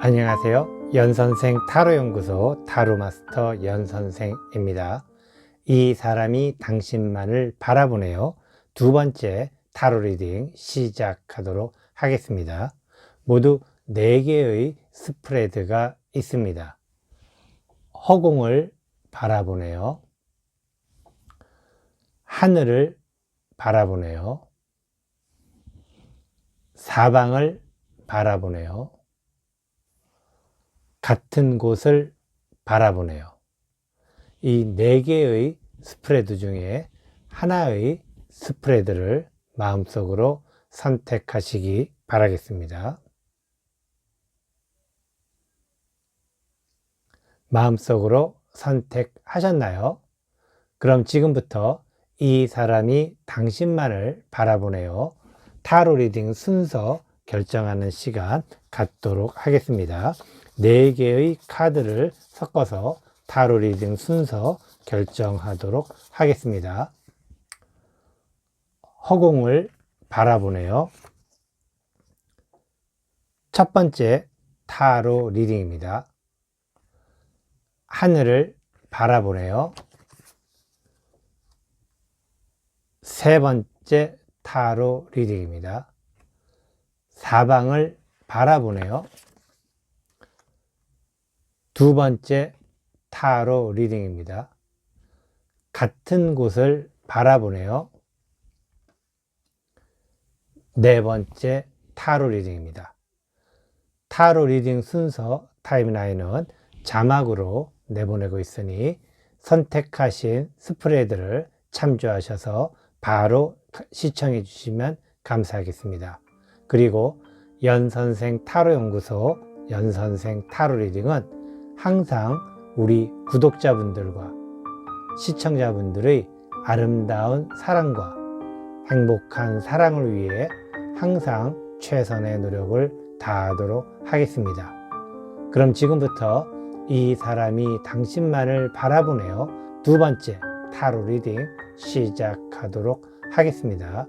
안녕하세요. 연선생 타로연구소 타로마스터 연선생입니다. 이 사람이 당신만을 바라보네요. 두 번째 타로 리딩 시작하도록 하겠습니다. 모두 4개의 스프레드가 있습니다. 허공을 바라보네요. 하늘을 바라보네요. 사방을 바라보네요. 같은 곳을 바라보네요. 이 4개의 스프레드 중에 하나의 스프레드를 마음속으로 선택하시기 바라겠습니다. 마음속으로 선택하셨나요? 그럼 지금부터 이 사람이 당신만을 바라보네요. 타로 리딩 순서 결정하는 시간 갖도록 하겠습니다. 4개의 카드를 섞어서 타로 리딩 순서 결정하도록 하겠습니다. 허공을 바라보네요. 첫 번째 타로 리딩입니다. 하늘을 바라보네요. 세 번째 타로 리딩입니다. 사방을 바라보네요. 두 번째 타로 리딩입니다. 같은 곳을 바라보네요. 네 번째 타로 리딩입니다. 타로 리딩 순서 타임라인은 자막으로 내보내고 있으니 선택하신 스프레드를 참조하셔서 바로 시청해 주시면 감사하겠습니다. 그리고 연선생 타로연구소 연선생 타로 리딩은 항상 우리 구독자분들과 시청자분들의 아름다운 사랑과 행복한 사랑을 위해 항상 최선의 노력을 다하도록 하겠습니다. 그럼 지금부터 이 사람이 당신만을 바라보네요. 두 번째 타로 리딩 시작하도록 하겠습니다.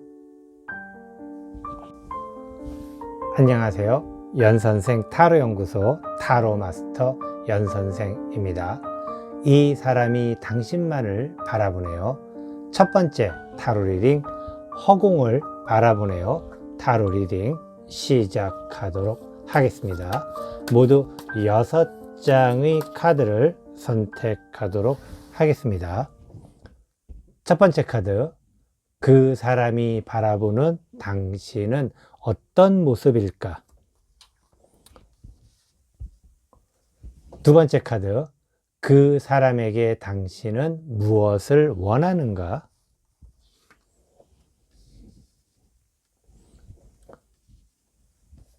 안녕하세요. 연선생 타로연구소 타로마스터 연선생입니다. 이 사람이 당신만을 바라보네요. 첫 번째 타로 리딩 허공을 바라보네요. 타로 리딩 시작하도록 하겠습니다. 모두 6장의 카드를 선택하도록 하겠습니다. 첫 번째 카드, 그 사람이 바라보는 당신은 어떤 모습일까? 두 번째 카드, 그 사람에게 당신은 무엇을 원하는가?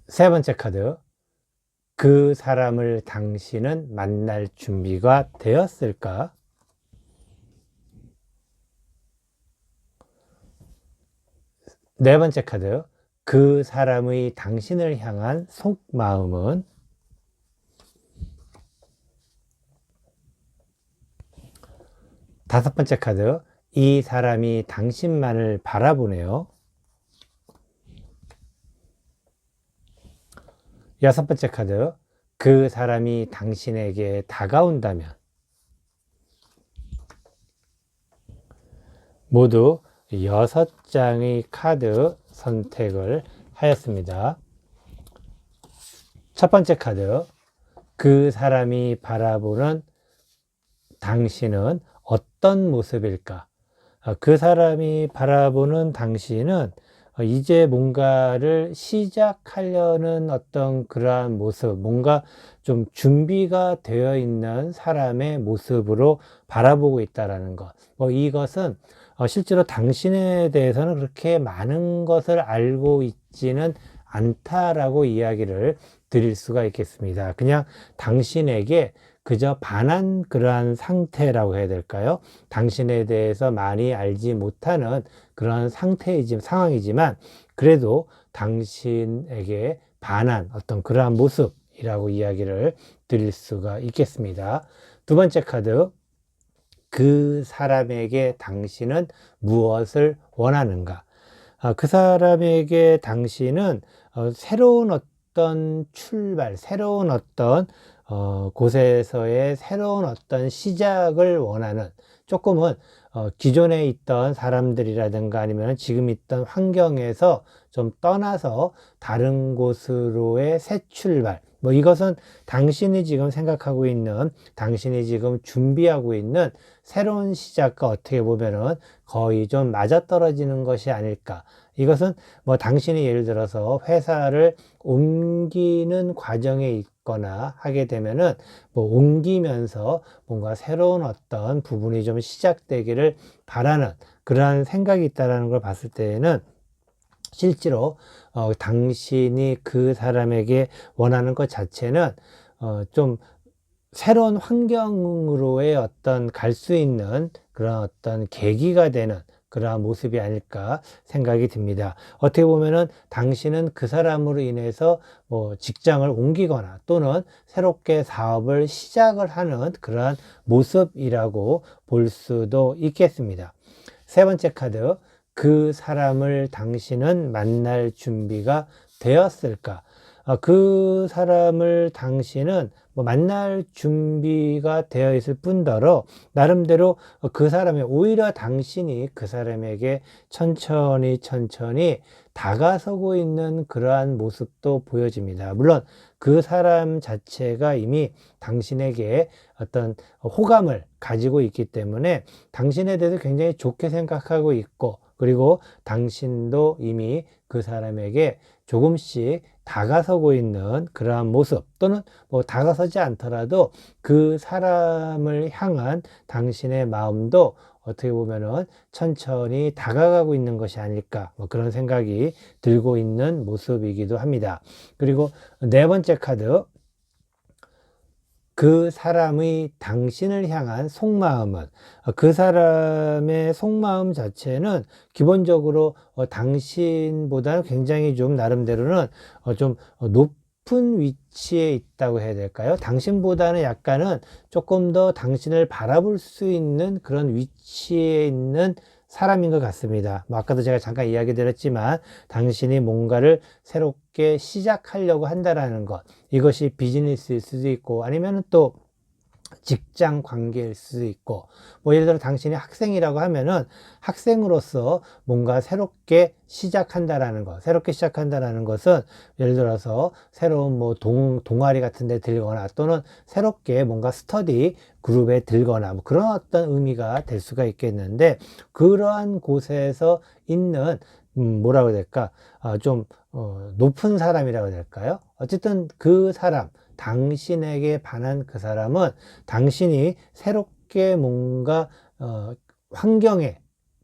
세 번째 카드, 그 사람을 당신은 만날 준비가 되었을까? 네 번째 카드, 그 사람의 당신을 향한 속마음은? 다섯 번째 카드, 이 사람이 당신만을 바라보네요. 여섯 번째 카드, 그 사람이 당신에게 다가온다면? 모두 6장의 카드 선택을 하였습니다. 첫 번째 카드, 그 사람이 바라보는 당신은 어떤 모습일까? 그 사람이 바라보는 당신은 이제 뭔가를 시작하려는 어떤 그러한 모습, 뭔가 좀 준비가 되어 있는 사람의 모습으로 바라보고 있다는 것. 이것은 실제로 당신에 대해서는 그렇게 많은 것을 알고 있지는 않다라고 이야기를 드릴 수가 있겠습니다. 그냥 당신에게 그저 반한 그러한 상태라고 해야 될까요? 당신에 대해서 많이 알지 못하는 그런 상황이지만 그래도 당신에게 반한 어떤 그러한 모습이라고 이야기를 드릴 수가 있겠습니다. 두 번째 카드, 그 사람에게 당신은 무엇을 원하는가? 그 사람에게 당신은 새로운 어떤 출발, 새로운 어떤 곳에서의 새로운 어떤 시작을 원하는, 조금은 기존에 있던 사람들이라든가 아니면 지금 있던 환경에서 좀 떠나서 다른 곳으로의 새 출발, 뭐 이것은 당신이 지금 생각하고 있는, 당신이 지금 준비하고 있는 새로운 시작과 어떻게 보면은 거의 좀 맞아떨어지는 것이 아닐까. 이것은 뭐 당신이 예를 들어서 회사를 옮기는 과정에 있거나 하게 되면은 뭐 옮기면서 뭔가 새로운 어떤 부분이 좀 시작되기를 바라는 그러한 생각이 있다는 걸 봤을 때에는, 실제로 당신이 그 사람에게 원하는 것 자체는 좀 새로운 환경으로의 어떤 갈 수 있는 그런 어떤 계기가 되는 그러한 모습이 아닐까 생각이 듭니다. 어떻게 보면은 당신은 그 사람으로 인해서 뭐 직장을 옮기거나 또는 새롭게 사업을 시작을 하는 그러한 모습이라고 볼 수도 있겠습니다. 세 번째 카드, 그 사람을 당신은 만날 준비가 되었을까? 그 사람을 당신은 뭐 만날 준비가 되어 있을 뿐더러 나름대로 그 사람의, 오히려 당신이 그 사람에게 천천히 다가서고 있는 그러한 모습도 보여집니다. 물론 그 사람 자체가 이미 당신에게 어떤 호감을 가지고 있기 때문에 당신에 대해서 굉장히 좋게 생각하고 있고, 그리고 당신도 이미 그 사람에게 조금씩 다가서고 있는 그러한 모습, 또는 뭐 다가서지 않더라도 그 사람을 향한 당신의 마음도 어떻게 보면은 천천히 다가가고 있는 것이 아닐까, 뭐 그런 생각이 들고 있는 모습이기도 합니다. 그리고 네 번째 카드, 그 사람의 당신을 향한 속마음은, 그 사람의 속마음 자체는 기본적으로 당신보다는 굉장히 좀 나름대로는 좀 높은 위치에 있다고 해야 될까요? 당신보다는 약간은 조금 더 당신을 바라볼 수 있는 그런 위치에 있는 사람인 것 같습니다. 뭐 아까도 제가 잠깐 이야기 드렸지만, 당신이 뭔가를 새롭게 시작하려고 한다라는 것, 이것이 비즈니스일 수도 있고 아니면 또 직장 관계일 수도 있고, 뭐 예를 들어 당신이 학생이라고 하면은 학생으로서 뭔가 새롭게 시작한다라는 것, 새롭게 시작한다라는 것은 예를 들어서 새로운 뭐 동아리 같은 데 들거나 또는 새롭게 뭔가 스터디 그룹에 들거나 뭐 그런 어떤 의미가 될 수가 있겠는데, 그러한 곳에서 있는 뭐라고 해야 될까, 좀 높은 사람이라고 해야 될까요? 어쨌든 그 사람, 당신에게 반한 그 사람은 당신이 새롭게 뭔가 환경에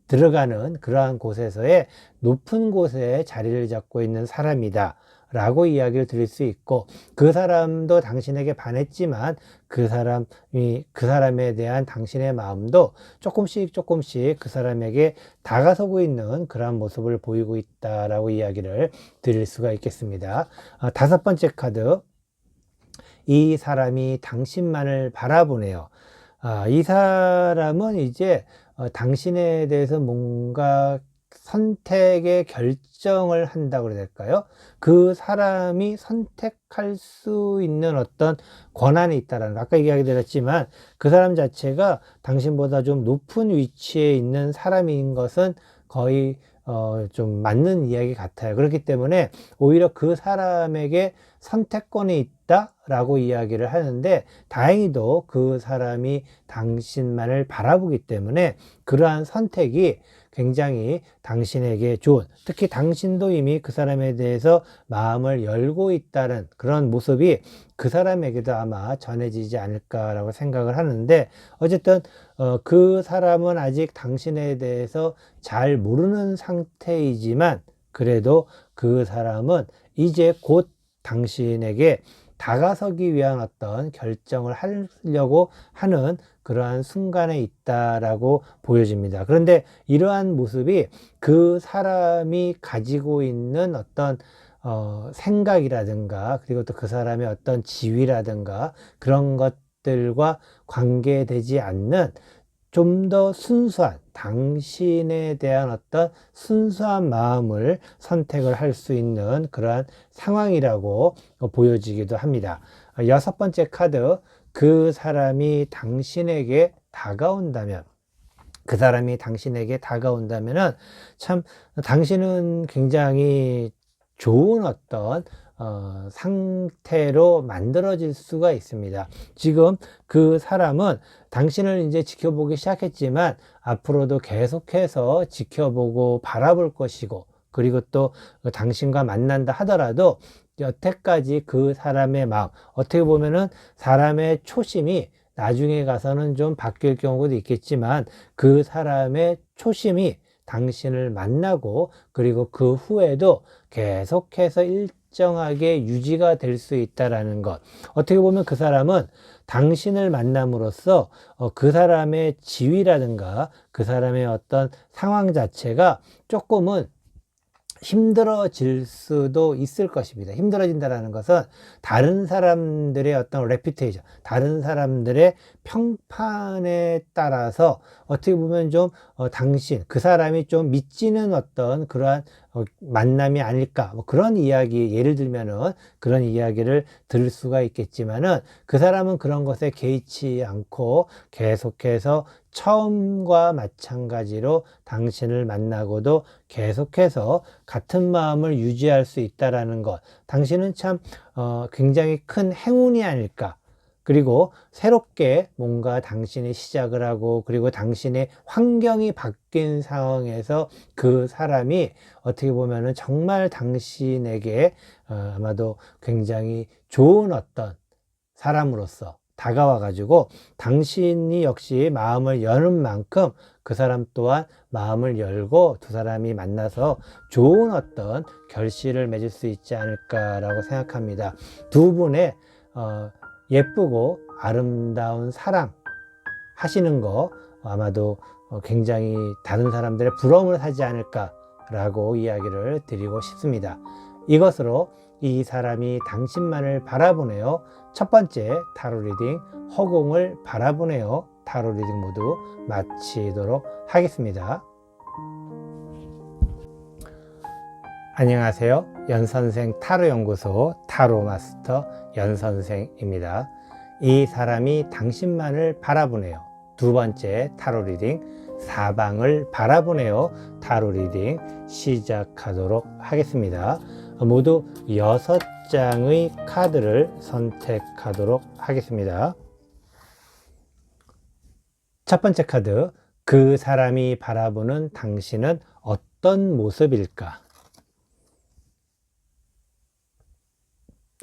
들어가는 그러한 곳에서의 높은 곳에 자리를 잡고 있는 사람이다 라고 이야기를 드릴 수 있고, 그 사람도 당신에게 반했지만 그 사람에 대한 당신의 마음도 조금씩 그 사람에게 다가서고 있는 그러한 모습을 보이고 있다라고 이야기를 드릴 수가 있겠습니다. 다섯 번째 카드, 이 사람이 당신만을 바라보네요. 이 사람은 이제 당신에 대해서 뭔가 선택의 결정을 한다고 해야 될까요? 그 사람이 선택할 수 있는 어떤 권한이 있다라는 거. 아까 이야기 드렸지만 그 사람 자체가 당신보다 좀 높은 위치에 있는 사람인 것은 거의 좀 맞는 이야기 같아요. 그렇기 때문에 오히려 그 사람에게 선택권이 있다라고 이야기를 하는데, 다행히도 그 사람이 당신만을 바라보기 때문에 그러한 선택이 굉장히 당신에게 좋은, 특히 당신도 이미 그 사람에 대해서 마음을 열고 있다는 그런 모습이 그 사람에게도 아마 전해지지 않을까라고 생각을 하는데, 어쨌든 그 사람은 아직 당신에 대해서 잘 모르는 상태이지만 그래도 그 사람은 이제 곧 당신에게 다가서기 위한 어떤 결정을 하려고 하는 그러한 순간에 있다라고 보여집니다. 그런데 이러한 모습이 그 사람이 가지고 있는 어떤 생각이라든가, 그리고 또 그 사람의 어떤 지위라든가 그런 것들과 관계되지 않는 좀 더 순수한, 당신에 대한 어떤 순수한 마음을 선택을 할 수 있는 그러한 상황이라고 보여지기도 합니다. 여섯 번째 카드, 그 사람이 당신에게 다가온다면, 그 사람이 당신에게 다가온다면은 참 당신은 굉장히 좋은 어떤 상태로 만들어질 수가 있습니다. 지금 그 사람은 당신을 이제 지켜보기 시작했지만 앞으로도 계속해서 지켜보고 바라볼 것이고, 그리고 또 당신과 만난다 하더라도 여태까지 그 사람의 마음, 어떻게 보면은 사람의 초심이 나중에 가서는 좀 바뀔 경우도 있겠지만 그 사람의 초심이 당신을 만나고 그리고 그 후에도 계속해서 일정하게 유지가 될 수 있다라는 것. 어떻게 보면 그 사람은 당신을 만남으로써 그 사람의 지위라든가 그 사람의 어떤 상황 자체가 조금은 힘들어질 수도 있을 것입니다. 힘들어진다는 것은 다른 사람들의 어떤 레퓨테이션, 다른 사람들의 평판에 따라서 어떻게 보면 좀 당신, 그 사람이 좀 미치는 어떤 그러한 만남이 아닐까, 뭐 그런 이야기, 예를 들면은 그런 이야기를 들을 수가 있겠지만은 그 사람은 그런 것에 개의치 않고 계속해서 처음과 마찬가지로 당신을 만나고도 계속해서 같은 마음을 유지할 수 있다라는 것. 당신은 참 굉장히 큰 행운이 아닐까. 그리고 새롭게 뭔가 당신이 시작을 하고, 그리고 당신의 환경이 바뀐 상황에서 그 사람이 어떻게 보면은 정말 당신에게 아마도 굉장히 좋은 어떤 사람으로서 다가와 가지고 당신이 역시 마음을 여는 만큼 그 사람 또한 마음을 열고 두 사람이 만나서 좋은 어떤 결실을 맺을 수 있지 않을까라고 생각합니다. 두 분의 예쁘고 아름다운 사랑 하시는 거 아마도 굉장히 다른 사람들의 부러움을 사지 않을까라고 이야기를 드리고 싶습니다. 이것으로 이 사람이 당신만을 바라보네요. 첫 번째 타로 리딩, 허공을 바라보네요. 타로 리딩 모두 마치도록 하겠습니다. 안녕하세요. 연선생 타로연구소 타로마스터 연선생입니다. 이 사람이 당신만을 바라보네요. 두 번째 타로 리딩, 사방을 바라보네요. 타로 리딩 시작하도록 하겠습니다. 모두 6장의 카드를 선택하도록 하겠습니다. 첫 번째 카드, 그 사람이 바라보는 당신은 어떤 모습일까?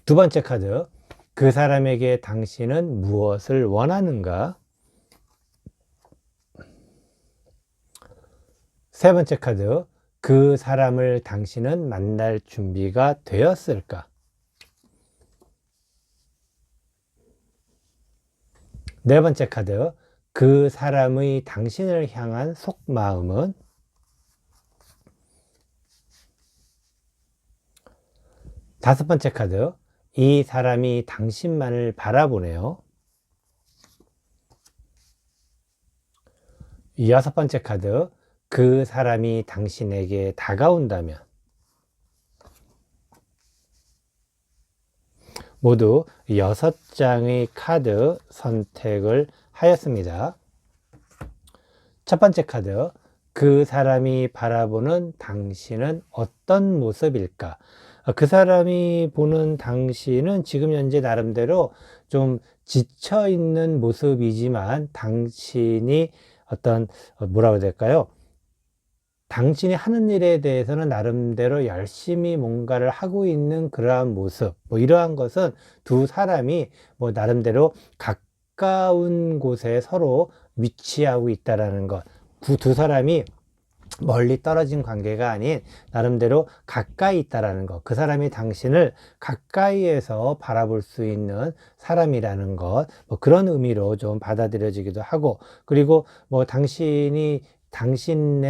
두 번째 카드, 그 사람에게 당신은 무엇을 원하는가? 세 번째 카드, 그 사람을 당신은 만날 준비가 되었을까? 네 번째 카드, 그 사람의 당신을 향한 속마음은? 다섯 번째 카드, 이 사람이 당신만을 바라보네요. 여섯 번째 카드, 그 사람이 당신에게 다가온다면? 모두 6장의 카드 선택을 하였습니다. 첫 번째 카드, 그 사람이 바라보는 당신은 어떤 모습일까? 그 사람이 보는 당신은 지금 현재 나름대로 좀 지쳐 있는 모습이지만 당신이 어떤 뭐라고 해야 될까요? 당신이 하는 일에 대해서는 나름대로 열심히 뭔가를 하고 있는 그러한 모습, 뭐 이러한 것은 두 사람이 뭐 나름대로 가까운 곳에 서로 위치하고 있다라는 것. 두 사람이 멀리 떨어진 관계가 아닌 나름대로 가까이 있다라는 것. 그 사람이 당신을 가까이에서 바라볼 수 있는 사람이라는 것. 뭐 그런 의미로 좀 받아들여지기도 하고, 그리고 뭐 당신의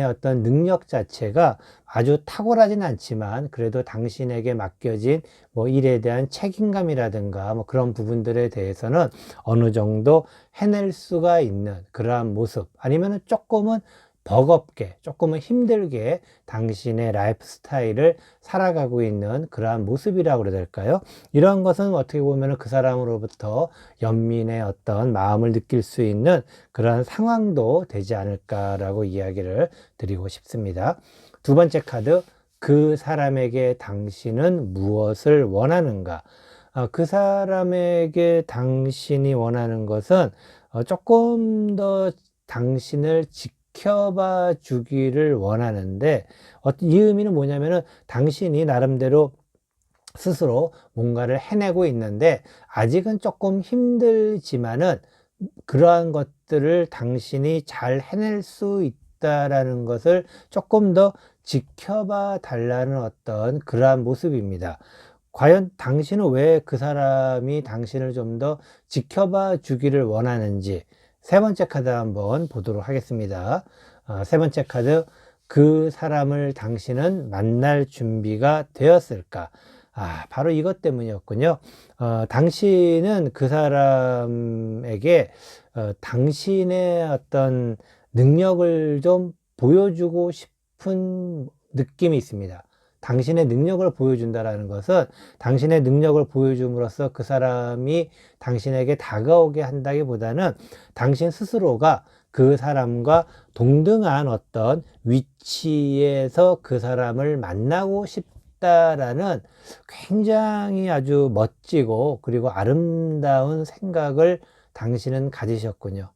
어떤 능력 자체가 아주 탁월하진 않지만 그래도 당신에게 맡겨진 뭐 일에 대한 책임감이라든가 뭐 그런 부분들에 대해서는 어느 정도 해낼 수가 있는 그러한 모습, 아니면은 조금은 버겁게 조금은 힘들게 당신의 라이프 스타일을 살아가고 있는 그러한 모습이라고 그래야 될까요? 이런 것은 어떻게 보면 그 사람으로부터 연민의 어떤 마음을 느낄 수 있는 그러한 상황도 되지 않을까라고 이야기를 드리고 싶습니다. 두 번째 카드, 그 사람에게 당신은 무엇을 원하는가? 그 사람에게 당신이 원하는 것은 조금 더 당신을 지켜봐 주기를 원하는데, 이 의미는 뭐냐면은 당신이 나름대로 스스로 뭔가를 해내고 있는데 아직은 조금 힘들지만은 그러한 것들을 당신이 잘 해낼 수 있다라는 것을 조금 더 지켜봐 달라는 어떤 그러한 모습입니다. 과연 당신은 왜 그 사람이 당신을 좀 더 지켜봐 주기를 원하는지 세 번째 카드 한번 보도록 하겠습니다. 세 번째 카드, 그 사람을 당신은 만날 준비가 되었을까? 바로 이것 때문이었군요. 당신은 그 사람에게 당신의 어떤 능력을 좀 보여주고 싶은 느낌이 있습니다. 당신의 능력을 보여준다라는 것은 당신의 능력을 보여줌으로써 그 사람이 당신에게 다가오게 한다기보다는 당신 스스로가 그 사람과 동등한 어떤 위치에서 그 사람을 만나고 싶다라는 굉장히 아주 멋지고 그리고 아름다운 생각을 당신은 가지셨군요.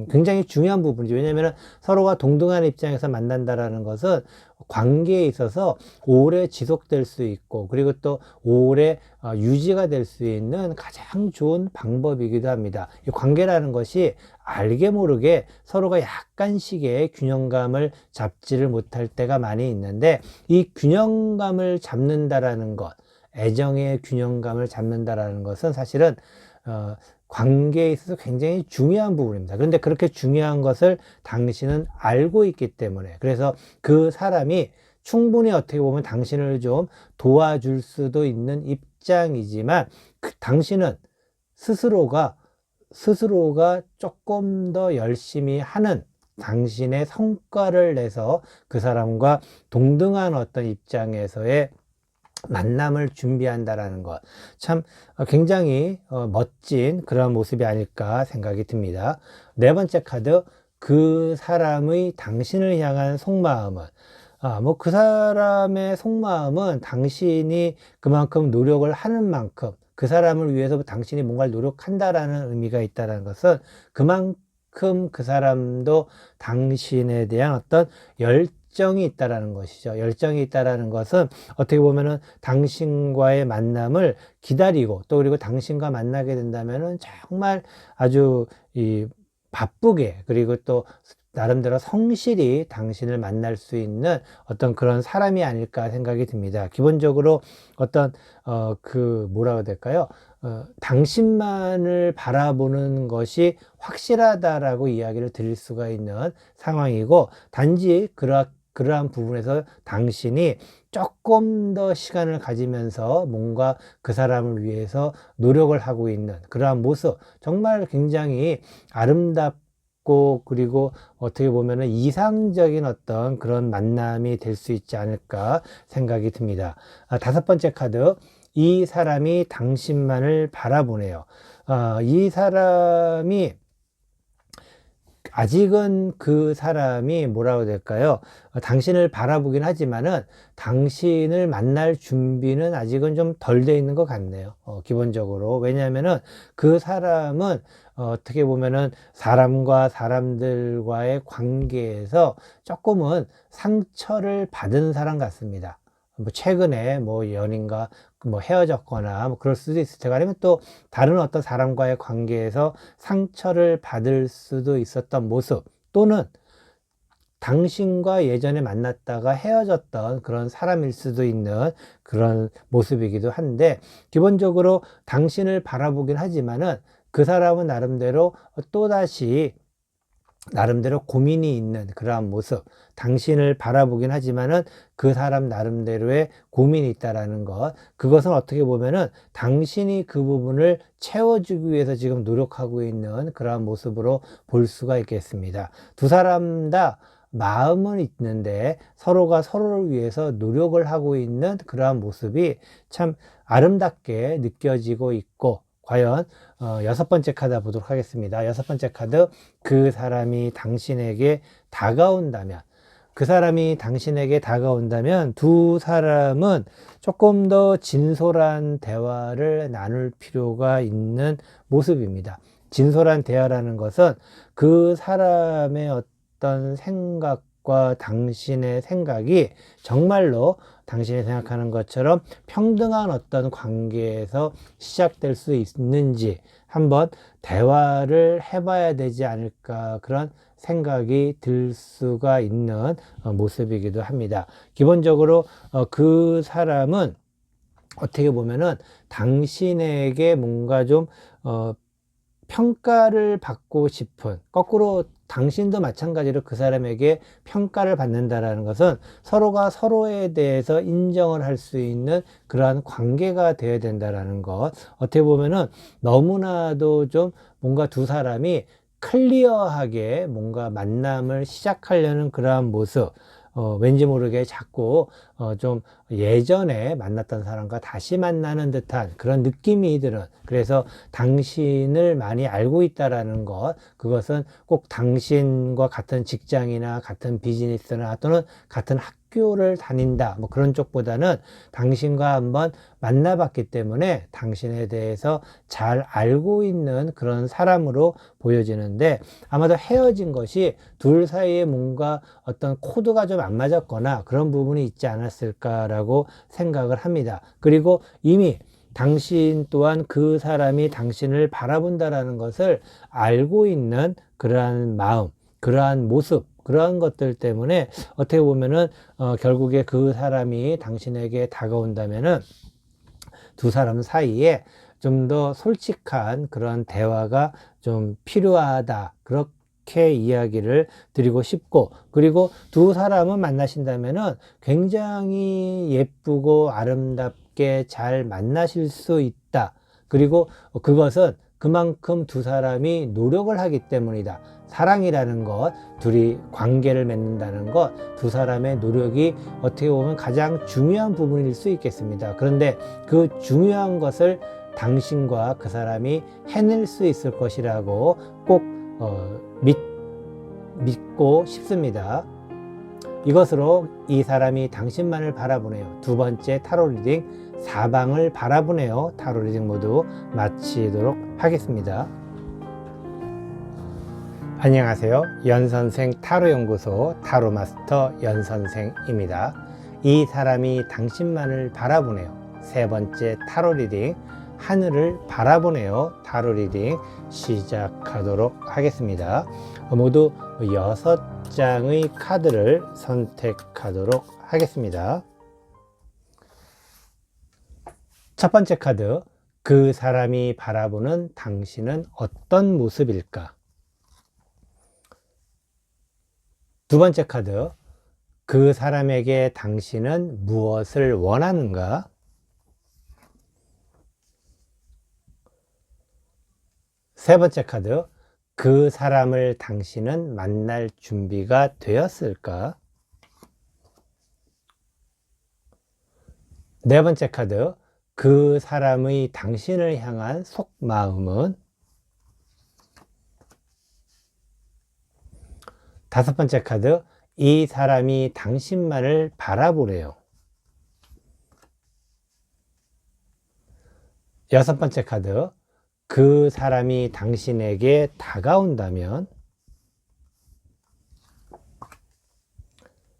굉장히 중요한 부분이죠. 왜냐하면 서로가 동등한 입장에서 만난다라는 것은 관계에 있어서 오래 지속될 수 있고 그리고 또 오래 유지가 될 수 있는 가장 좋은 방법이기도 합니다. 이 관계라는 것이 알게 모르게 서로가 약간씩의 균형감을 잡지를 못할 때가 많이 있는데, 이 균형감을 잡는다라는 것, 애정의 균형감을 잡는다라는 것은 사실은 관계에 있어서 굉장히 중요한 부분입니다. 그런데 그렇게 중요한 것을 당신은 알고 있기 때문에, 그래서 그 사람이 충분히 어떻게 보면 당신을 좀 도와줄 수도 있는 입장이지만 당신은 스스로가 조금 더 열심히 하는 당신의 성과를 내서 그 사람과 동등한 어떤 입장에서의 만남을 준비한다라는 것, 참 굉장히 멋진 그런 모습이 아닐까 생각이 듭니다. 네 번째 카드, 그 사람의 당신을 향한 속마음은, 뭐 그 사람의 속마음은 당신이 그만큼 노력을 하는 만큼 그 사람을 위해서 당신이 뭔가를 노력한다라는 의미가 있다는 것은 그만큼 그 사람도 당신에 대한 어떤 열정이 있다라는 것이죠. 열정이 있다라는 것은 어떻게 보면은 당신과의 만남을 기다리고 또 그리고 당신과 만나게 된다면은 정말 아주 바쁘게 그리고 또 나름대로 성실히 당신을 만날 수 있는 어떤 그런 사람이 아닐까 생각이 듭니다. 기본적으로 어떤 뭐라고 해야 될까요? 당신만을 바라보는 것이 확실하다라고 이야기를 드릴 수가 있는 상황이고, 단지 그러한 부분에서 당신이 조금 더 시간을 가지면서 뭔가 그 사람을 위해서 노력을 하고 있는 그러한 모습, 정말 굉장히 아름답고 그리고 어떻게 보면은 이상적인 어떤 그런 만남이 될 수 있지 않을까 생각이 듭니다. 다섯 번째 카드, 이 사람이 당신만을 바라보네요. 이 사람이 아직은 그 사람이 뭐라고 해야 될까요? 당신을 바라보긴 하지만은 당신을 만날 준비는 아직은 좀 덜 돼 있는 것 같네요. 기본적으로. 왜냐하면은 그 사람은 어떻게 보면은 사람과 사람들과의 관계에서 조금은 상처를 받은 사람 같습니다. 뭐 최근에 뭐 연인과 뭐 헤어졌거나 뭐 그럴 수도 있을 테고, 아니면 또 다른 어떤 사람과의 관계에서 상처를 받을 수도 있었던 모습, 또는 당신과 예전에 만났다가 헤어졌던 그런 사람일 수도 있는 그런 모습이기도 한데, 기본적으로 당신을 바라보긴 하지만은 그 사람은 나름대로 또다시 나름대로 고민이 있는 그러한 모습, 당신을 바라보긴 하지만은 그 사람 나름대로의 고민이 있다라는 것, 그것은 어떻게 보면은 당신이 그 부분을 채워주기 위해서 지금 노력하고 있는 그러한 모습으로 볼 수가 있겠습니다. 두 사람 다 마음은 있는데 서로가 서로를 위해서 노력을 하고 있는 그러한 모습이 참 아름답게 느껴지고 있고, 과연 여섯 번째 카드 보도록 하겠습니다. 여섯 번째 카드, 그 사람이 당신에게 다가온다면, 그 사람이 당신에게 다가온다면 두 사람은 조금 더 진솔한 대화를 나눌 필요가 있는 모습입니다. 진솔한 대화라는 것은 그 사람의 어떤 생각과 당신의 생각이 정말로 당신이 생각하는 것처럼 평등한 어떤 관계에서 시작될 수 있는지 한번 대화를 해봐야 되지 않을까, 그런 생각이 들 수가 있는 모습이기도 합니다. 기본적으로 그 사람은 어떻게 보면은 당신에게 뭔가 좀 평가를 받고 싶은, 거꾸로 당신도 마찬가지로 그 사람에게 평가를 받는다라는 것은 서로가 서로에 대해서 인정을 할 수 있는 그러한 관계가 되어야 된다라는 것. 어떻게 보면은 너무나도 좀 뭔가 두 사람이 클리어하게 뭔가 만남을 시작하려는 그러한 모습, 왠지 모르게 자꾸 좀 예전에 만났던 사람과 다시 만나는 듯한 그런 느낌이 드는, 그래서 당신을 많이 알고 있다라는 것, 그것은 꼭 당신과 같은 직장이나 같은 비즈니스나 또는 같은 학교를 다닌다, 뭐 그런 쪽보다는 당신과 한번 만나봤기 때문에 당신에 대해서 잘 알고 있는 그런 사람으로 보여지는데, 아마도 헤어진 것이 둘 사이에 뭔가 어떤 코드가 좀 안 맞았거나 그런 부분이 있지 않았을까라고 생각을 합니다. 그리고 이미 당신 또한 그 사람이 당신을 바라본다라는 것을 알고 있는 그러한 마음, 그러한 모습, 그러한 것들 때문에 어떻게 보면은 결국에 그 사람이 당신에게 다가온다면은 두 사람 사이에 좀 더 솔직한 그런 대화가 좀 필요하다, 그렇게 이야기를 드리고 싶고, 그리고 두 사람은 만나신다면은 굉장히 예쁘고 아름답게 잘 만나실 수 있다. 그리고 그것은 그만큼 두 사람이 노력을 하기 때문이다. 사랑이라는 것, 둘이 관계를 맺는다는 것, 두 사람의 노력이 어떻게 보면 가장 중요한 부분일 수 있겠습니다. 그런데 그 중요한 것을 당신과 그 사람이 해낼 수 있을 것이라고 꼭 믿고 싶습니다. 이것으로 이 사람이 당신만을 바라보네요. 두 번째 타로 리딩, 사방을 바라보네요. 타로 리딩 모두 마치도록 하겠습니다. 안녕하세요. 연선생 타로연구소 타로마스터 연선생입니다. 이 사람이 당신만을 바라보네요. 세 번째 타로 리딩, 하늘을 바라보네요. 타로 리딩 시작하도록 하겠습니다. 모두 6장의 카드를 선택하도록 하겠습니다. 첫 번째 카드, 그 사람이 바라보는 당신은 어떤 모습일까? 두 번째 카드, 그 사람에게 당신은 무엇을 원하는가? 세 번째 카드, 그 사람을 당신은 만날 준비가 되었을까? 네 번째 카드, 그 사람의 당신을 향한 속마음은? 다섯 번째 카드, 이 사람이 당신만을 바라보래요. 여섯 번째 카드, 그 사람이 당신에게 다가온다면?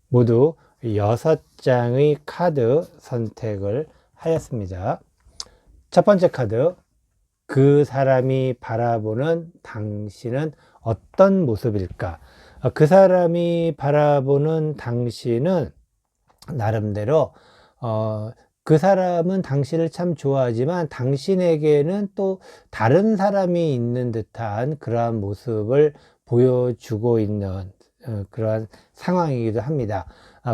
모두 6장의 카드 선택을 하였습니다. 첫 번째 카드, 그 사람이 바라보는 당신은 어떤 모습일까? 그 사람이 바라보는 당신은 나름대로 그 사람은 당신을 참 좋아하지만 당신에게는 또 다른 사람이 있는 듯한 그러한 모습을 보여주고 있는 그러한 상황이기도 합니다.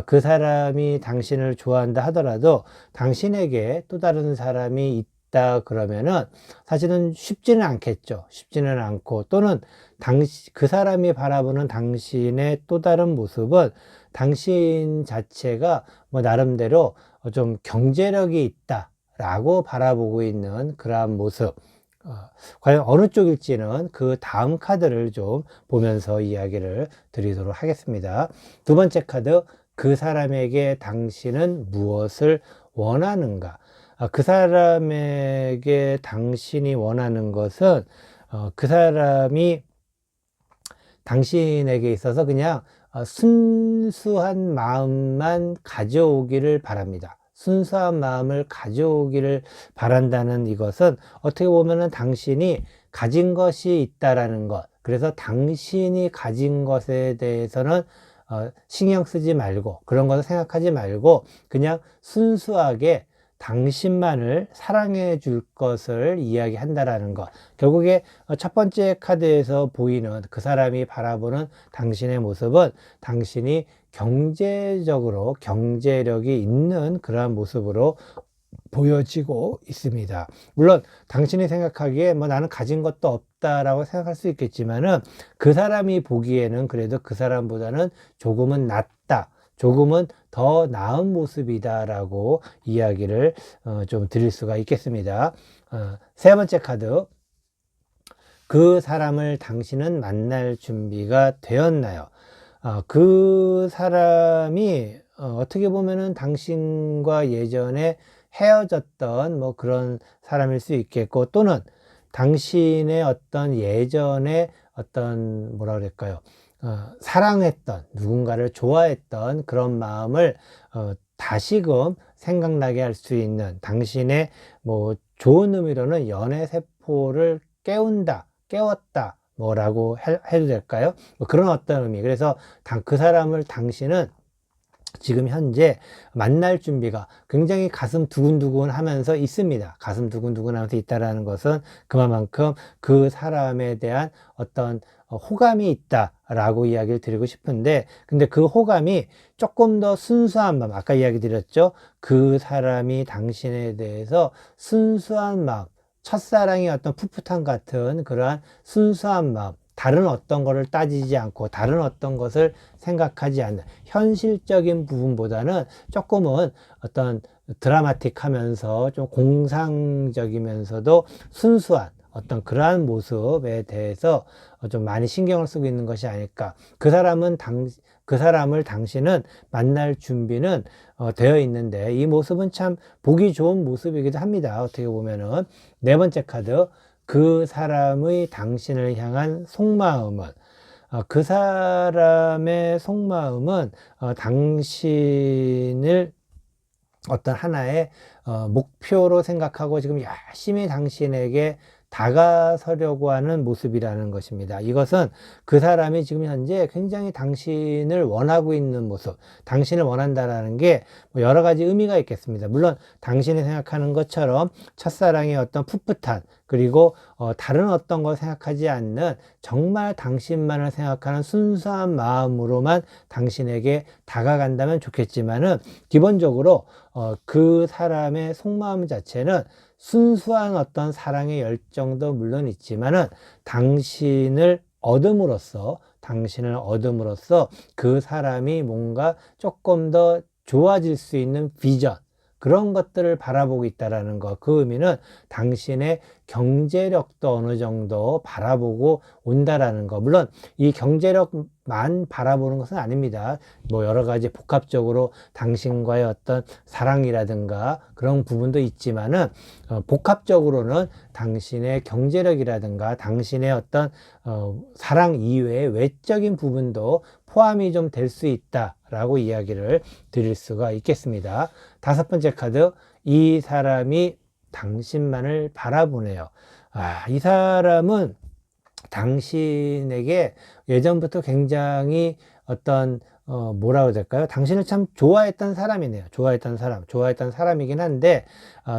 그 사람이 당신을 좋아한다 하더라도 당신에게 또 다른 사람이 있다 그러면은 사실은 쉽지는 않겠죠. 쉽지는 않고, 또는 그 사람이 바라보는 당신의 또 다른 모습은 당신 자체가 뭐 나름대로 좀 경제력이 있다라고 바라보고 있는 그러한 모습. 과연 어느 쪽일지는 그 다음 카드를 좀 보면서 이야기를 드리도록 하겠습니다. 두 번째 카드, 그 사람에게 당신은 무엇을 원하는가? 그 사람에게 당신이 원하는 것은 그 사람이 당신에게 있어서 그냥 순수한 마음만 가져오기를 바랍니다. 순수한 마음을 가져오기를 바란다는 이것은 어떻게 보면은 당신이 가진 것이 있다라는 것, 그래서 당신이 가진 것에 대해서는 신경 쓰지 말고, 그런 것을 생각하지 말고 그냥 순수하게 당신만을 사랑해 줄 것을 이야기한다라는 것. 결국에 첫 번째 카드에서 보이는 그 사람이 바라보는 당신의 모습은 당신이 경제적으로 경제력이 있는 그러한 모습으로 보여지고 있습니다. 물론 당신이 생각하기에 뭐 나는 가진 것도 없다라고 생각할 수 있겠지만은, 그 사람이 보기에는 그래도 그 사람보다는 조금은 낫다, 조금은 더 나은 모습이다라고 이야기를 좀 드릴 수가 있겠습니다. 세 번째 카드, 그 사람을 당신은 만날 준비가 되었나요? 그 사람이 어떻게 보면은 당신과 예전에 헤어졌던 뭐 그런 사람일 수 있겠고, 또는 당신의 어떤 예전에 어떤 뭐라 그럴까요? 사랑했던, 누군가를 좋아했던 그런 마음을 다시금 생각나게 할 수 있는, 당신의 뭐 좋은 의미로는 연애 세포를 깨웠다 뭐라고 해도 될까요? 뭐 그런 어떤 의미. 그래서 그 사람을 당신은 지금 현재 만날 준비가 굉장히 가슴 두근두근 하면서 있습니다. 가슴 두근두근 하면서 있다라는 것은 그만큼 그 사람에 대한 어떤 호감이 있다라고 이야기를 드리고 싶은데, 근데 그 호감이 조금 더 순수한 마음, 아까 이야기 드렸죠. 그 사람이 당신에 대해서 순수한 마음, 첫사랑의 어떤 풋풋함 같은 그러한 순수한 마음, 다른 어떤 것을 따지지 않고 다른 어떤 것을 생각하지 않는, 현실적인 부분보다는 조금은 어떤 드라마틱하면서 좀 공상적이면서도 순수한 어떤 그러한 모습에 대해서 좀 많이 신경을 쓰고 있는 것이 아닐까. 그 사람을 당신은 만날 준비는 되어 있는데, 이 모습은 참 보기 좋은 모습이기도 합니다. 어떻게 보면은. 네 번째 카드, 그 사람의 당신을 향한 속마음은, 그 사람의 속마음은 당신을 어떤 하나의 목표로 생각하고 지금 열심히 당신에게 다가서려고 하는 모습이라는 것입니다. 이것은 그 사람이 지금 현재 굉장히 당신을 원하고 있는 모습, 당신을 원한다라는 게 뭐 여러 가지 의미가 있겠습니다. 물론 당신이 생각하는 것처럼 첫사랑의 어떤 풋풋한, 그리고 다른 어떤 걸 생각하지 않는 정말 당신만을 생각하는 순수한 마음으로만 당신에게 다가간다면 좋겠지만은, 기본적으로 그 사람의 속마음 자체는 순수한 어떤 사랑의 열정도 물론 있지만은, 당신을 얻음으로써 그 사람이 뭔가 조금 더 좋아질 수 있는 비전, 그런 것들을 바라보고 있다라는 것. 그 의미는 당신의 경제력도 어느 정도 바라보고 온다라는 것. 물론 이 경제력만 바라보는 것은 아닙니다. 뭐 여러 가지 복합적으로 당신과의 어떤 사랑이라든가 그런 부분도 있지만은, 복합적으로는 당신의 경제력이라든가 당신의 어떤 사랑 이외의 외적인 부분도 포함이 좀 될 수 있다라고 이야기를 드릴 수가 있겠습니다. 다섯 번째 카드, 이 사람이 당신만을 바라보네요. 이 사람은 당신에게 예전부터 굉장히 어떤 뭐라고 해야 될까요? 당신을 참 좋아했던 사람이네요. 좋아했던 사람이긴 한데,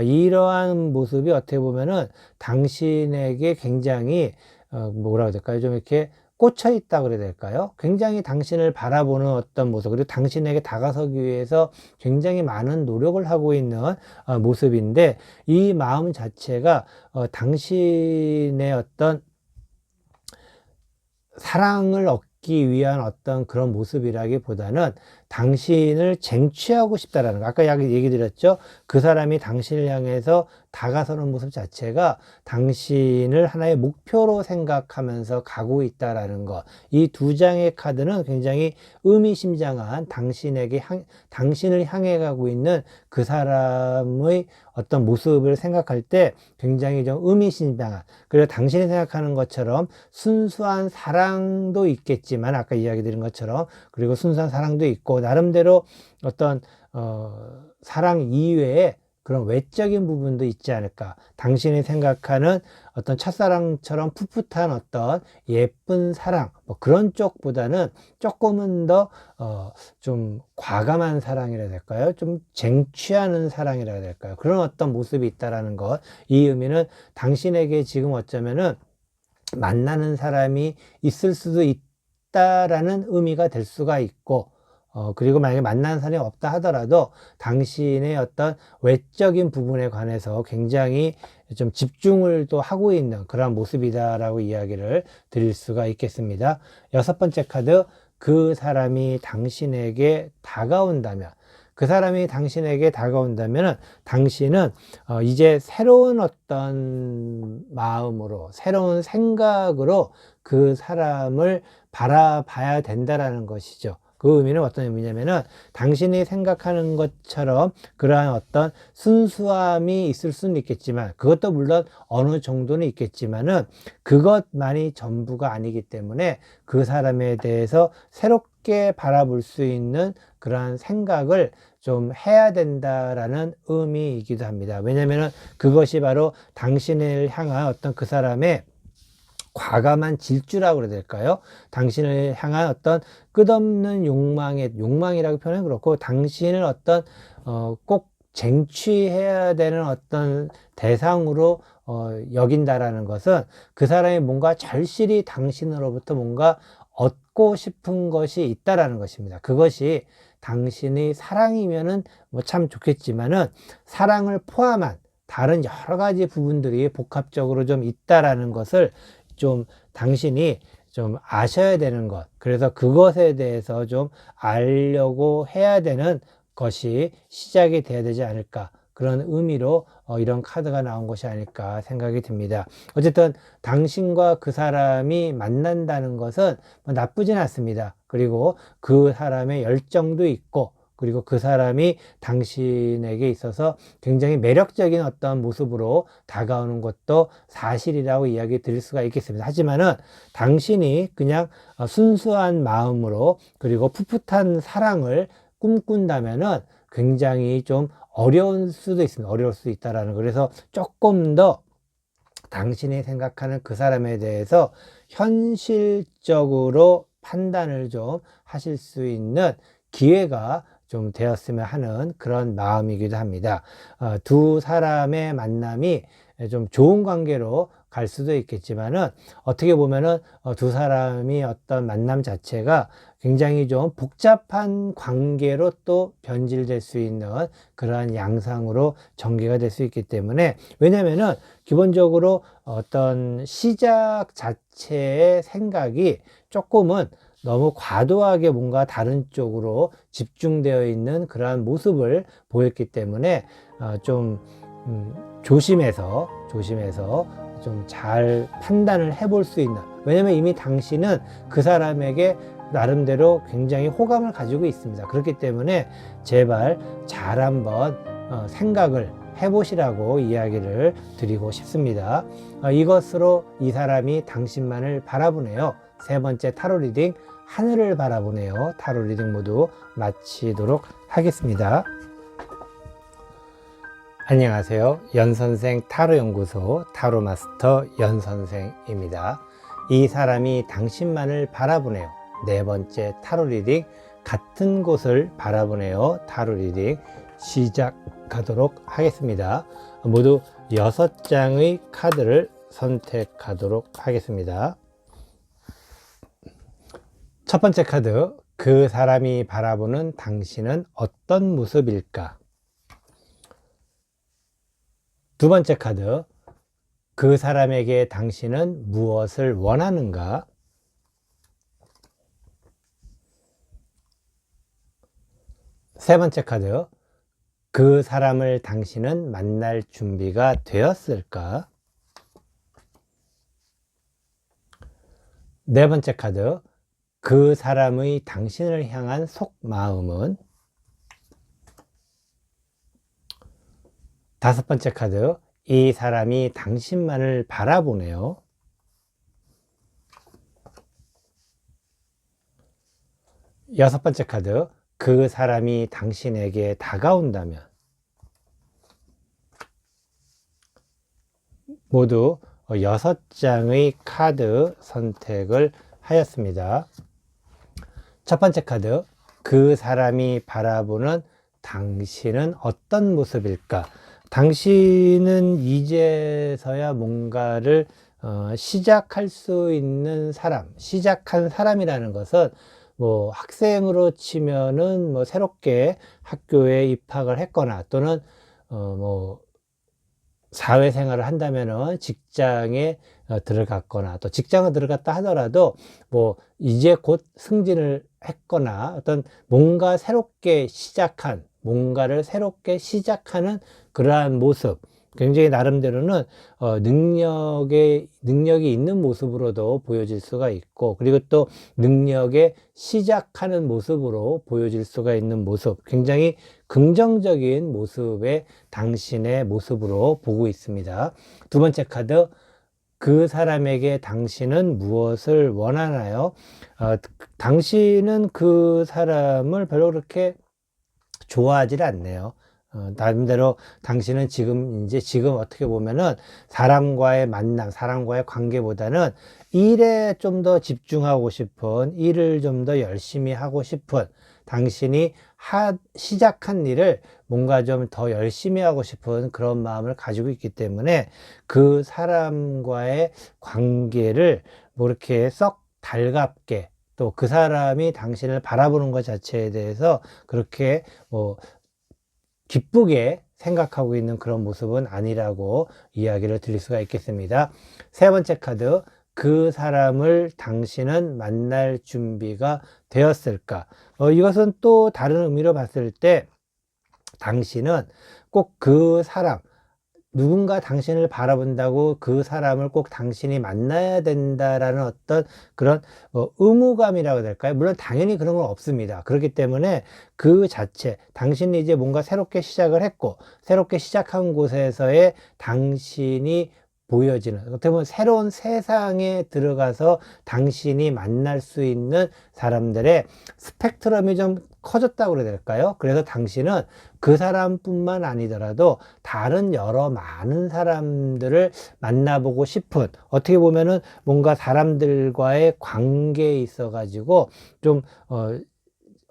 이러한 모습이 어떻게 보면은 당신에게 굉장히 뭐라고 해야 될까요? 좀 이렇게 꽂혀 있다 그래야 될까요? 굉장히 당신을 바라보는 어떤 모습, 그리고 당신에게 다가서기 위해서 굉장히 많은 노력을 하고 있는 모습인데, 이 마음 자체가 당신의 어떤 사랑을 얻기 위한 어떤 그런 모습이라기보다는 당신을 쟁취하고 싶다라는 거. 아까 얘기 드렸죠. 그 사람이 당신을 향해서 다가서는 모습 자체가 당신을 하나의 목표로 생각하면서 가고 있다라는 것. 이 두 장의 카드는 굉장히 의미심장한 당신을 향해 가고 있는 그 사람의 어떤 모습을 생각할 때 굉장히 좀 의미심장한, 그리고 당신이 생각하는 것처럼 순수한 사랑도 있겠지만, 아까 이야기 드린 것처럼, 그리고 순수한 사랑도 있고 나름대로 어떤 사랑 이외에 그런 외적인 부분도 있지 않을까. 당신이 생각하는 어떤 첫사랑처럼 풋풋한 어떤 예쁜 사랑, 뭐 그런 쪽보다는 조금은 더 좀 과감한 사랑이라 해야 될까요? 좀 쟁취하는 사랑이라 해야 될까요? 그런 어떤 모습이 있다라는 것. 이 의미는 당신에게 지금 어쩌면은 만나는 사람이 있을 수도 있다라는 의미가 될 수가 있고, 그리고 만약에 만나는 사람이 없다 하더라도 당신의 어떤 외적인 부분에 관해서 굉장히 좀 집중을 또 하고 있는 그런 모습이다라고 이야기를 드릴 수가 있겠습니다. 여섯 번째 카드, 그 사람이 당신에게 다가온다면, 그 사람이 당신에게 다가온다면 당신은 이제 새로운 어떤 마음으로, 새로운 생각으로 그 사람을 바라봐야 된다라는 것이죠. 그 의미는 어떤 의미냐면은, 당신이 생각하는 것처럼 그러한 어떤 순수함이 있을 수는 있겠지만, 그것도 물론 어느 정도는 있겠지만은 그것만이 전부가 아니기 때문에 그 사람에 대해서 새롭게 바라볼 수 있는 그러한 생각을 좀 해야 된다라는 의미이기도 합니다. 왜냐면은 그것이 바로 당신을 향한 어떤 그 사람의 과감한 질주라고 그래야 될까요? 당신을 향한 어떤 끝없는 욕망이라고 표현은 그렇고, 당신을 어떤 꼭 쟁취해야 되는 어떤 대상으로 여긴다라는 것은, 그 사람이 뭔가 절실히 당신으로부터 뭔가 얻고 싶은 것이 있다라는 것입니다. 그것이 당신의 사랑이면은 뭐 참 좋겠지만은, 사랑을 포함한 다른 여러 가지 부분들이 복합적으로 좀 있다라는 것을 좀 당신이 좀 아셔야 되는 것, 그래서 그것에 대해서 좀 알려고 해야 되는 것이 시작이 돼야 되지 않을까, 그런 의미로 이런 카드가 나온 것이 아닐까 생각이 듭니다. 어쨌든 당신과 그 사람이 만난다는 것은 뭐 나쁘진 않습니다. 그리고 그 사람의 열정도 있고, 그리고 그 사람이 당신에게 있어서 굉장히 매력적인 어떤 모습으로 다가오는 것도 사실이라고 이야기 드릴 수가 있겠습니다. 하지만은 당신이 그냥 순수한 마음으로, 그리고 풋풋한 사랑을 꿈꾼다면은 굉장히 좀 어려울 수도 있습니다. 어려울 수 있다라는 거. 그래서 조금 더 당신이 생각하는 그 사람에 대해서 현실적으로 판단을 좀 하실 수 있는 기회가 좀 되었으면 하는 그런 마음이기도 합니다. 두 사람의 만남이 좀 좋은 관계로 갈 수도 있겠지만은, 어떻게 보면은 두 사람이 어떤 만남 자체가 굉장히 좀 복잡한 관계로 또 변질될 수 있는 그러한 양상으로 전개가 될 수 있기 때문에, 왜냐면은 기본적으로 어떤 시작 자체의 생각이 조금은 너무 과도하게 뭔가 다른 쪽으로 집중되어 있는 그러한 모습을 보였기 때문에 좀 조심해서 좀 잘 판단을 해볼 수 있는, 왜냐면 이미 당신은 그 사람에게 나름대로 굉장히 호감을 가지고 있습니다. 그렇기 때문에 제발 잘 한번 생각을 해보시라고 이야기를 드리고 싶습니다. 이것으로 이 사람이 당신만을 바라보네요. 세 번째 타로 리딩, 하늘을 바라보네요. 타로 리딩 모두 마치도록 하겠습니다. 안녕하세요. 연선생 타로연구소 타로마스터 연선생입니다. 이 사람이 당신만을 바라보네요. 네 번째 타로 리딩, 같은 곳을 바라보네요. 타로 리딩 시작하도록 하겠습니다. 모두 6장의 카드를 선택하도록 하겠습니다. 첫 번째 카드, 그 사람이 바라보는 당신은 어떤 모습일까? 두 번째 카드, 그 사람에게 당신은 무엇을 원하는가? 세 번째 카드, 그 사람을 당신은 만날 준비가 되었을까? 네 번째 카드, 그 사람의 당신을 향한 속마음은? 다섯 번째 카드, 이 사람이 당신만을 바라보네요. 여섯 번째 카드, 그 사람이 당신에게 다가온다면? 모두 6장의 카드 선택을 하였습니다. 첫 번째 카드, 그 사람이 바라보는 당신은 어떤 모습일까? 당신은 이제서야 뭔가를 시작할 수 있는 사람, 시작한 사람이라는 것은 뭐 학생으로 치면은 뭐 새롭게 학교에 입학을 했거나 또는 뭐 사회생활을 한다면은 직장에 들어갔거나 또 직장을 들어갔다 하더라도 뭐 이제 곧 승진을 했거나 어떤 뭔가 새롭게 시작한 뭔가를 새롭게 시작하는 그러한 모습, 굉장히 나름대로는 능력이 있는 모습으로도 보여질 수가 있고, 그리고 또 능력에 시작하는 모습으로 보여질 수가 있는 모습, 굉장히 긍정적인 모습의 당신의 모습으로 보고 있습니다. 두 번째 카드, 그 사람에게 당신은 무엇을 원하나요? 당신은 그 사람을 별로 그렇게 좋아하지 않네요. 나름대로 당신은 지금 어떻게 보면은 사람과의 만남, 사람과의 관계보다는 일에 좀 더 집중하고 싶은, 일을 좀 더 열심히 하고 싶은, 당신이 시작한 일을 뭔가 좀 더 열심히 하고 싶은 그런 마음을 가지고 있기 때문에 그 사람과의 관계를 뭐 이렇게 썩 달갑게, 또 그 사람이 당신을 바라보는 것 자체에 대해서 그렇게 뭐 기쁘게 생각하고 있는 그런 모습은 아니라고 이야기를 드릴 수가 있겠습니다. 세 번째 카드, 그 사람을 당신은 만날 준비가 되었을까? 이것은 또 다른 의미로 봤을 때 당신은 꼭 그 사람, 누군가 당신을 바라본다고 그 사람을 꼭 당신이 만나야 된다라는 어떤 그런 의무감이라고 해야 될까요? 물론 당연히 그런 건 없습니다. 그렇기 때문에 그 자체, 당신이 이제 뭔가 새롭게 시작을 했고, 새롭게 시작한 곳에서의 당신이 보여지는, 어떻게 보면 새로운 세상에 들어가서 당신이 만날 수 있는 사람들의 스펙트럼이 좀 커졌다고 그래야 될까요? 그래서 당신은 그 사람뿐만 아니더라도 다른 여러 많은 사람들을 만나보고 싶은, 어떻게 보면은 뭔가 사람들과의 관계에 있어 가지고 좀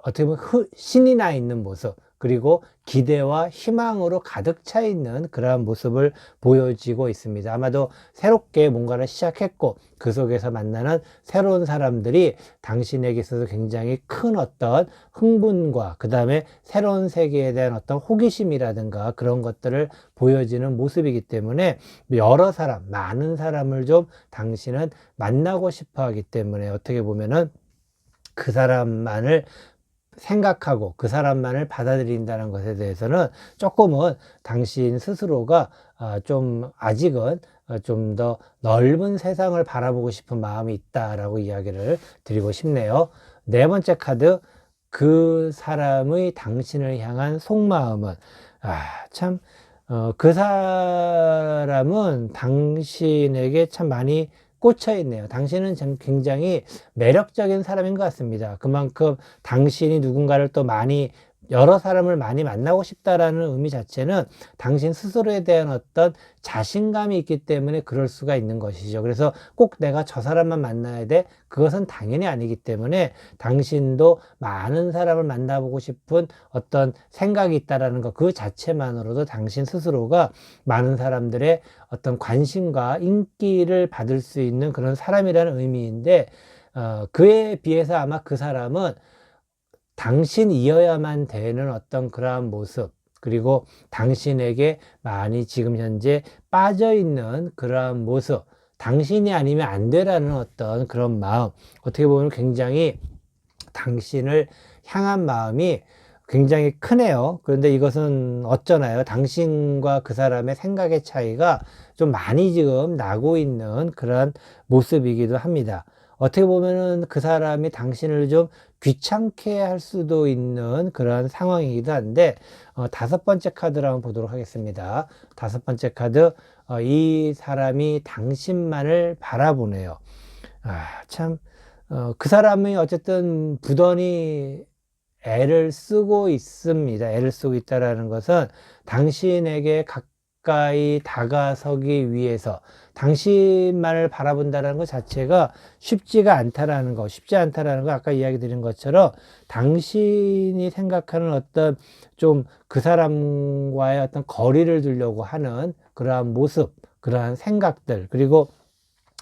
어떻게 보면 신이 나 있는 모습, 그리고 기대와 희망으로 가득 차 있는 그러한 모습을 보여지고 있습니다. 아마도 새롭게 뭔가를 시작했고 그 속에서 만나는 새로운 사람들이 당신에게 있어서 굉장히 큰 어떤 흥분과 그 다음에 새로운 세계에 대한 어떤 호기심이라든가 그런 것들을 보여지는 모습이기 때문에 여러 사람, 많은 사람을 좀 당신은 만나고 싶어 하기 때문에 어떻게 보면은 그 사람만을 생각하고 그 사람만을 받아들인다는 것에 대해서는 조금은 당신 스스로가 좀 아직은 좀 더 넓은 세상을 바라보고 싶은 마음이 있다라고 이야기를 드리고 싶네요. 네 번째 카드, 그 사람의 당신을 향한 속마음은 참 그 사람은 당신에게 참 많이 꽂혀 있네요. 당신은 굉장히 매력적인 사람인 것 같습니다. 그만큼 당신이 누군가를 또 많이, 여러 사람을 많이 만나고 싶다라는 의미 자체는 당신 스스로에 대한 어떤 자신감이 있기 때문에 그럴 수가 있는 것이죠. 그래서 꼭 내가 저 사람만 만나야 돼? 그것은 당연히 아니기 때문에 당신도 많은 사람을 만나보고 싶은 어떤 생각이 있다라는 것, 그 자체만으로도 당신 스스로가 많은 사람들의 어떤 관심과 인기를 받을 수 있는 그런 사람이라는 의미인데, 그에 비해서 아마 그 사람은 당신이어야만 되는 어떤 그러한 모습, 그리고 당신에게 많이 지금 현재 빠져 있는 그러한 모습, 당신이 아니면 안 되라는 어떤 그런 마음, 어떻게 보면 굉장히 당신을 향한 마음이 굉장히 크네요. 그런데 이것은 어쩌나요? 당신과 그 사람의 생각의 차이가 좀 많이 지금 나고 있는 그런 모습이기도 합니다. 어떻게 보면은 그 사람이 당신을 좀 귀찮게 할 수도 있는 그런 상황이기도 한데, 다섯 번째 카드를 한번 보도록 하겠습니다. 다섯 번째 카드, 이 사람이 당신만을 바라보네요. 참, 그 사람이 어쨌든 부단히 애를 쓰고 있습니다. 애를 쓰고 있다라는 것은 당신에게 가까이 다가서기 위해서 당신만을 바라본다는 것 자체가 쉽지가 않다라는 거, 쉽지 않다라는 거, 아까 이야기 드린 것처럼 당신이 생각하는 어떤 좀 그 사람과의 어떤 거리를 두려고 하는 그러한 모습, 그러한 생각들, 그리고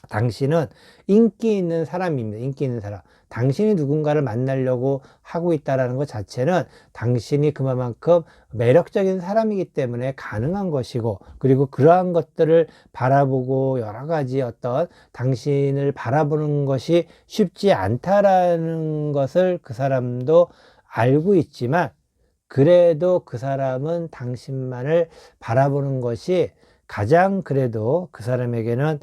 당신은 인기 있는 사람입니다. 인기 있는 사람. 당신이 누군가를 만나려고 하고 있다는 것 자체는 당신이 그만큼 매력적인 사람이기 때문에 가능한 것이고, 그리고 그러한 것들을 바라보고 여러 가지 어떤 당신을 바라보는 것이 쉽지 않다라는 것을 그 사람도 알고 있지만, 그래도 그 사람은 당신만을 바라보는 것이 가장 그래도 그 사람에게는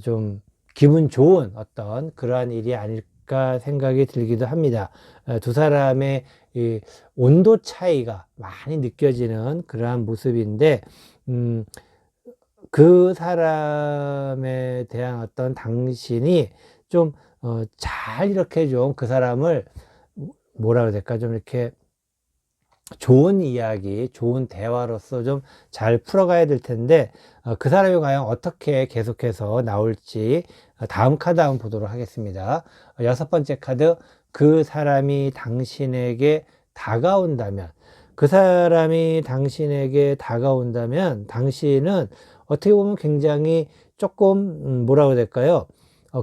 좀 기분 좋은 어떤 그러한 일이 아닐까 생각이 들기도 합니다. 두 사람의 이 온도 차이가 많이 느껴지는 그러한 모습인데, 그 사람에 대한 어떤 당신이 좀, 잘 이렇게 좀 그 사람을 뭐라 그래야 될까? 좀 이렇게 좋은 이야기, 좋은 대화로서 좀 잘 풀어가야 될 텐데, 그 사람이 과연 어떻게 계속해서 나올지 다음 카드 한번 보도록 하겠습니다. 여섯 번째 카드, 그 사람이 당신에게 다가온다면, 그 사람이 당신에게 다가온다면 당신은 어떻게 보면 굉장히 조금 뭐라고 해야 될까요?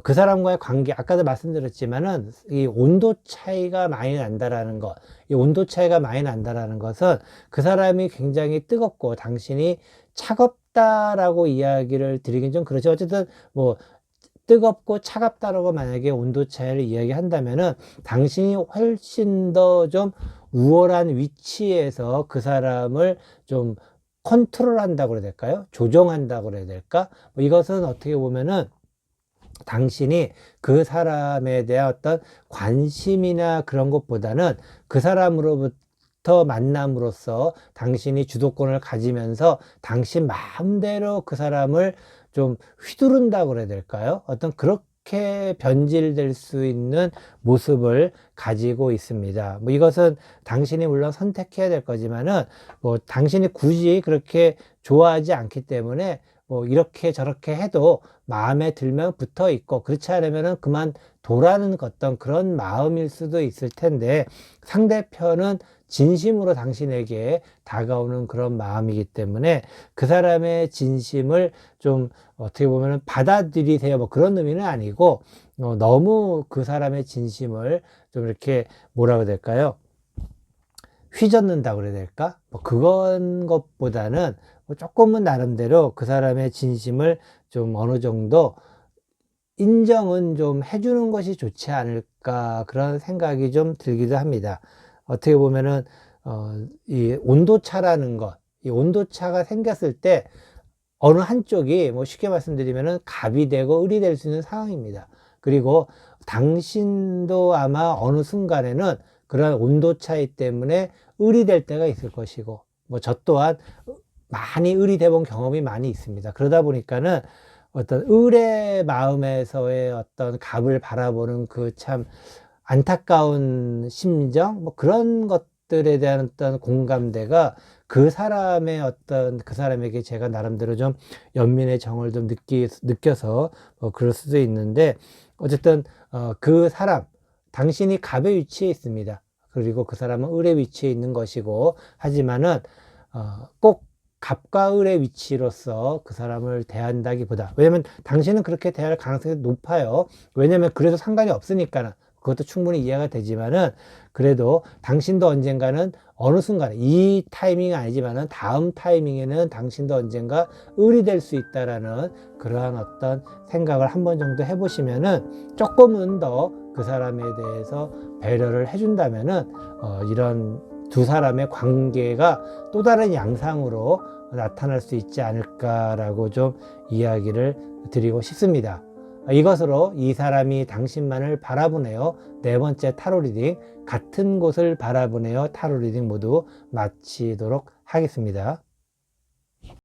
그 사람과의 관계, 아까도 말씀드렸지만은 이 온도 차이가 많이 난다라는 것, 이 온도 차이가 많이 난다라는 것은 그 사람이 굉장히 뜨겁고 당신이 차갑다라고 이야기를 드리긴 좀 그렇죠. 어쨌든 뭐 뜨겁고 차갑다라고 만약에 온도 차이를 이야기한다면은 당신이 훨씬 더 좀 우월한 위치에서 그 사람을 좀 컨트롤한다고 그래야 될까요? 조정한다고 그래야 될까? 뭐 이것은 어떻게 보면은 당신이 그 사람에 대한 어떤 관심이나 그런 것보다는 그 사람으로부터 만남으로써 당신이 주도권을 가지면서 당신 마음대로 그 사람을 좀 휘두른다고 그래야 될까요? 어떤 그렇게 변질될 수 있는 모습을 가지고 있습니다. 뭐 이것은 당신이 물론 선택해야 될 거지만은 뭐 당신이 굳이 그렇게 좋아하지 않기 때문에 뭐 이렇게 저렇게 해도 마음에 들면 붙어 있고, 그렇지 않으면은 그만 둬라는 어떤 그런 마음일 수도 있을 텐데, 상대편은 진심으로 당신에게 다가오는 그런 마음이기 때문에 그 사람의 진심을 좀 어떻게 보면은 받아들이세요, 뭐 그런 의미는 아니고, 너무 그 사람의 진심을 좀 이렇게 뭐라고 해야 될까요? 휘젓는다고 그래야 될까? 뭐 그건 것보다는 뭐 조금은 나름대로 그 사람의 진심을 좀 어느 정도 인정은 좀 해주는 것이 좋지 않을까, 그런 생각이 좀 들기도 합니다. 어떻게 보면은 이 온도차라는 것, 이 온도차가 생겼을 때 어느 한쪽이 뭐 쉽게 말씀드리면은 갑이 되고 을이 될 수 있는 상황입니다. 그리고 당신도 아마 어느 순간에는 그런 온도 차이 때문에 을이 될 때가 있을 것이고, 뭐 저 또한 많이 을이 돼본 경험이 많이 있습니다. 그러다 보니까는 어떤 을의 마음에서의 어떤 갑을 바라보는 그 참 안타까운 심정, 뭐 그런 것들에 대한 어떤 공감대가 그 사람의 어떤 그 사람에게 제가 나름대로 좀 연민의 정을 좀 느껴서 그럴 수도 있는데, 어쨌든 그 사람, 당신이 갑의 위치에 있습니다. 그리고 그 사람은 을의 위치에 있는 것이고, 하지만은 꼭 갑과 을의 위치로서 그 사람을 대한다기보다, 왜냐면 당신은 그렇게 대할 가능성이 높아요. 왜냐면 그래도 상관이 없으니까는. 그것도 충분히 이해가 되지만은, 그래도 당신도 언젠가는 어느 순간에, 이 타이밍이 아니지만은 다음 타이밍에는 당신도 언젠가 을이 될 수 있다라는 그러한 어떤 생각을 한 번 정도 해보시면은 조금은 더 그 사람에 대해서 배려를 해준다면은 이런 두 사람의 관계가 또 다른 양상으로 나타날 수 있지 않을까라고 좀 이야기를 드리고 싶습니다. 이것으로 이 사람이 당신만을 바라보네요. 네 번째 타로 리딩, 같은 곳을 바라보네요. 타로 리딩 모두 마치도록 하겠습니다.